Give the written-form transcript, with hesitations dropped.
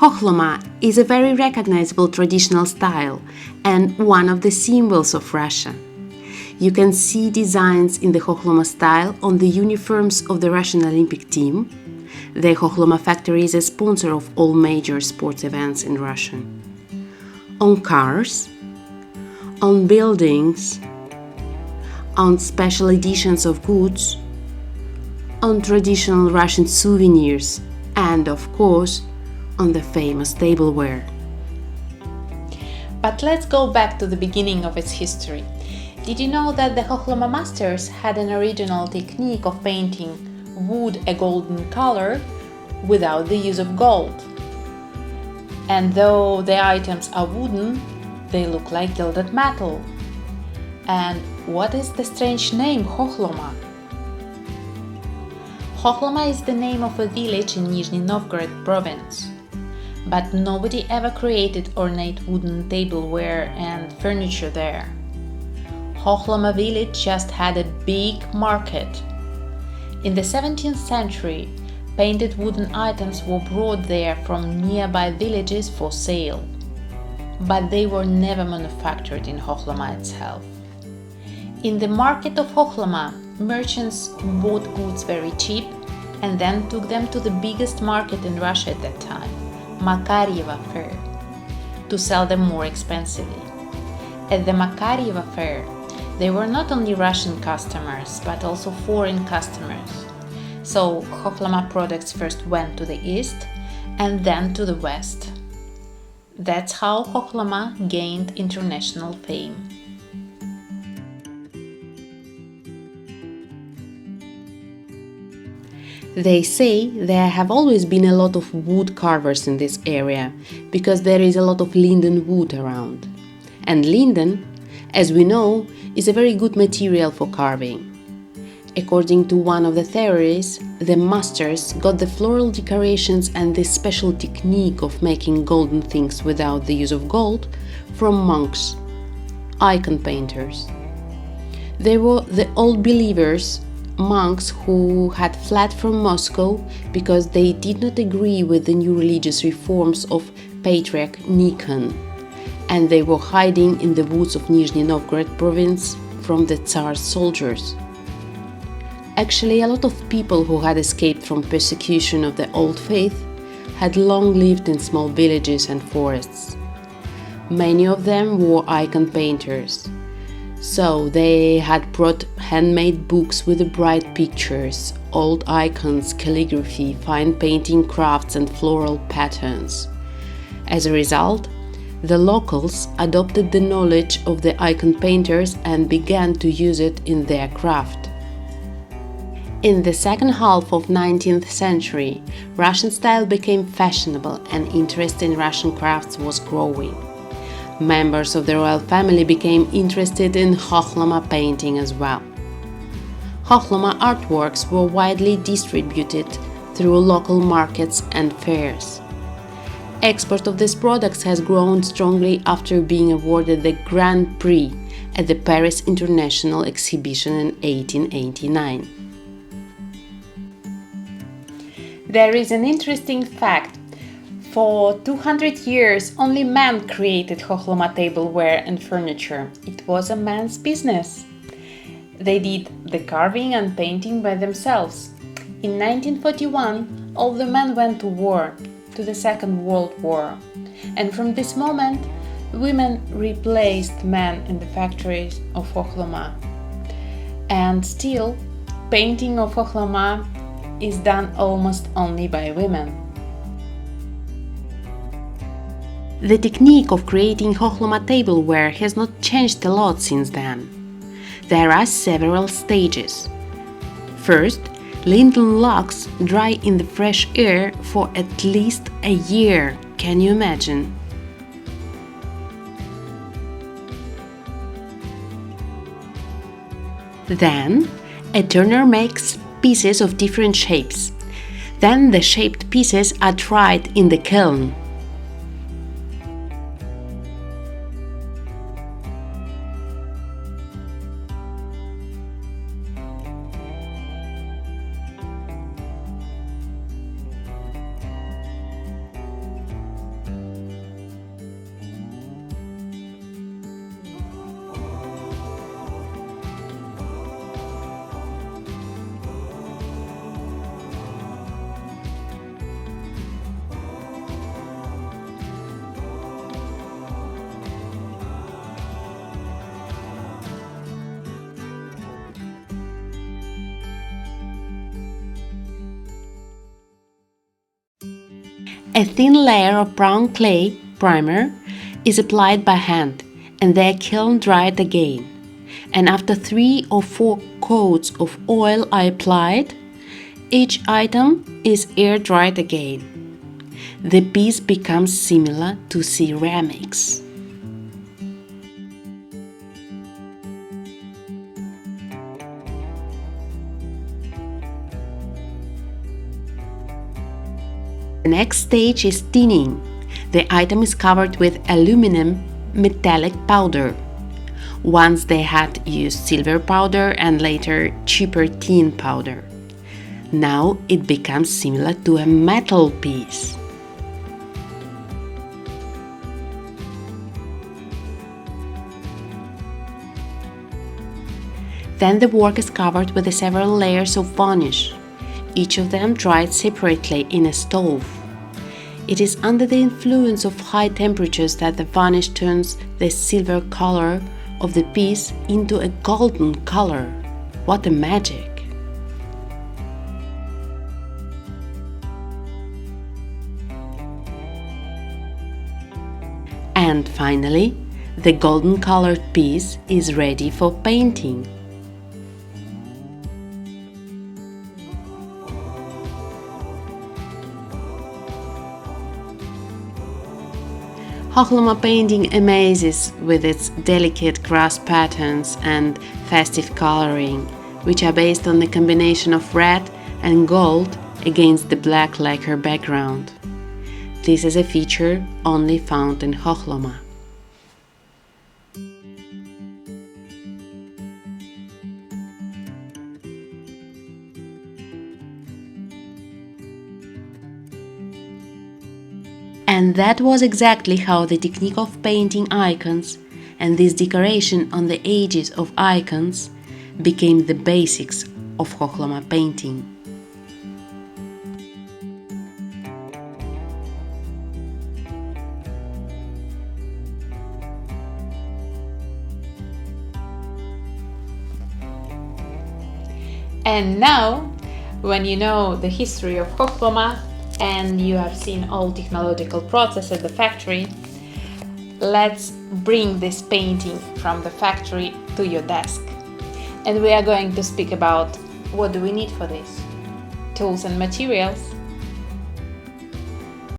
Khokhloma is a very recognizable traditional style and one of the symbols of Russia. You can see designs in the Khokhloma style on the uniforms of the Russian Olympic team. The Khokhloma factory is a sponsor of all major sports events in Russia. On cars, on buildings, on special editions of goods, on traditional Russian souvenirs, and of course, on the famous tableware. But let's go back to the beginning of its history. Did you know that the Khokhloma masters had an original technique of painting wood a golden color without the use of gold? And though the items are wooden, they look like gilded metal. And what is the strange name Khokhloma? Khokhloma is the name of a village in Nizhny Novgorod province. But nobody ever created ornate wooden tableware and furniture there. Khokhloma village just had a big market. In the 17th century, painted wooden items were brought there from nearby villages for sale. But they were never manufactured in Khokhloma itself. In the market of Khokhloma, merchants bought goods very cheap and then took them to the biggest market in Russia at that time, Makarieva fair, to sell them more expensively. At the Makarieva fair, there were not only Russian customers, but also foreign customers. So Khokhloma products first went to the east and then to the west. That's how Khokhloma gained international fame. They say there have always been a lot of wood carvers in this area because there is a lot of linden wood around. And linden, as we know, is a very good material for carving. According to one of the theories, the masters got the floral decorations and this special technique of making golden things without the use of gold from monks, icon painters. They were the old believers, monks who had fled from Moscow because they did not agree with the new religious reforms of Patriarch Nikon, and they were hiding in the woods of Nizhny Novgorod province from the Tsar's soldiers. Actually, a lot of people who had escaped from persecution of the old faith had long lived in small villages and forests. Many of them were icon painters. So they had brought handmade books with bright pictures, old icons, calligraphy, fine painting crafts and floral patterns. As a result, the locals adopted the knowledge of the icon painters and began to use it in their craft. In the second half of 19th century, Russian style became fashionable and interest in Russian crafts was growing. Members of the royal family became interested in Khokhloma painting as well. Khokhloma artworks were widely distributed through local markets and fairs. Export of these products has grown strongly after being awarded the Grand Prix at the Paris International Exhibition in 1889. There is an interesting fact. For 200 years, only men created Khokhloma tableware and furniture. It was a man's business. They did the carving and painting by themselves. In 1941, all the men went to war, to the Second World War. And from this moment, women replaced men in the factories of Khokhloma. And still, painting of Khokhloma is done almost only by women. The technique of creating Khokhloma tableware has not changed a lot since then. There are several stages. First, linden logs dry in the fresh air for at least a year. Can you imagine? Then, a turner makes pieces of different shapes. Then the shaped pieces are dried in the kiln. A thin layer of brown clay primer is applied by hand and they are kiln dried again. And after 3 or 4 coats of oil are applied, each item is air dried again. The piece becomes similar to ceramics. The next stage is tinning. The item is covered with aluminum metallic powder. Once they had used silver powder and later cheaper tin powder. Now it becomes similar to a metal piece. Then the work is covered with several layers of varnish, each of them dried separately in a stove. It is under the influence of high temperatures that the varnish turns the silver color of the piece into a golden color. What a magic! And finally, the golden colored piece is ready for painting. Khokhloma painting amazes with its delicate grass patterns and festive coloring, which are based on the combination of red and gold against the black lacquer background. This is a feature only found in Khokhloma. And that was exactly how the technique of painting icons and this decoration on the edges of icons became the basics of Khokhloma painting. And now, when you know the history of Khokhloma and you have seen all technological process at the factory, let's bring this painting from the factory to your desk. And we are going to speak about what do we need for this? Tools and materials,